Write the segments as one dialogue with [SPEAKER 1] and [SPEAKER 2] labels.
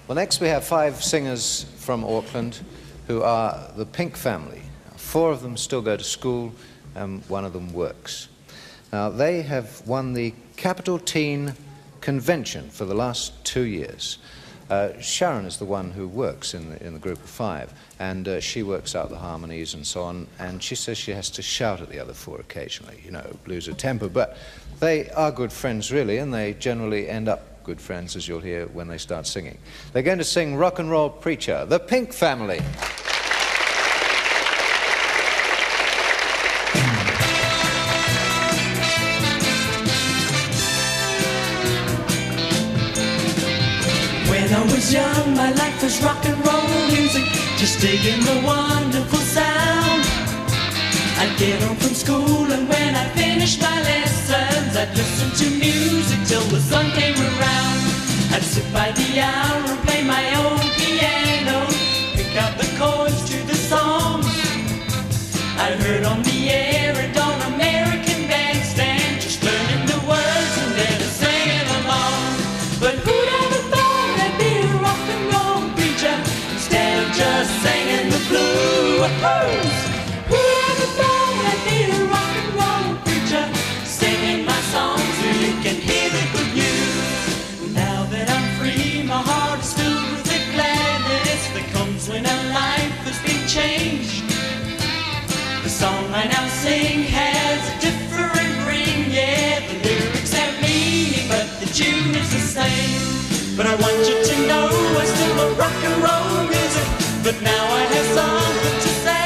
[SPEAKER 1] Well, next we have 5 singers from Auckland who are the Pink family. 4 of them still go to school, and 1 of them works. Now, they have won the Capital Teen Convention for the last 2 years. Sharon is the one who works in the group of 5, and she works out the harmonies and so on, and she says she has to shout at the other 4 occasionally, you know, lose her temper. But they are good friends, really, and they generally end up good friends, as you'll hear when they start singing. They're going to sing Rock and Roll Preacher, the Pink family.
[SPEAKER 2] When I was young, my life was rock and roll music, just digging the wonderful sound. I'd get home from school, and when I finished my lessons, I'd listen to music till the sun came around. I'd sit by the hour and play my own piano, pick out the chords to the songs I heard on the air and on American bandstand, just learning the words and then singing along. But who'd ever thought I'd be a rock and roll preacher instead of just singing the blues? Who'd ever thought I'd be a rock and roll preacher singing my songs so you can hear the good news? Now that I'm free, my heart is filled with the gladness that comes when a life has been changed. The song I now sing has a different ring, yeah, the lyrics have meaning, but the tune is the same. But I want you to know I still love rock and roll music, but now I have something to say.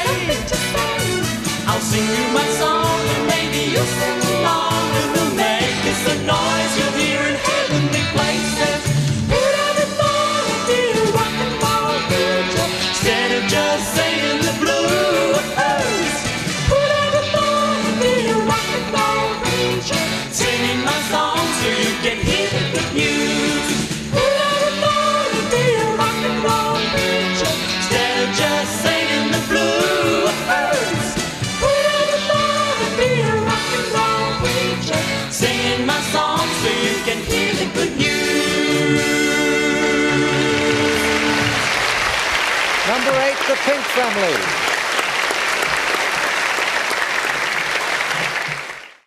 [SPEAKER 2] I'll sing you my song and maybe you'll sing along, and we'll make this a noise you'll hear in heavenly places. Who'd ever thought I'd be a rock and roll preacher instead of just singing the blues? Who'd ever thought I'd be a rock and roll preacher singing my song so you can hear the good news? Who'd ever thought I'd be a rock and roll preacher instead of just singing the blues? Who'd ever thought I'd be a rock and roll preacher singing my song so you can hear the good news?
[SPEAKER 1] Number 8, the Pink family.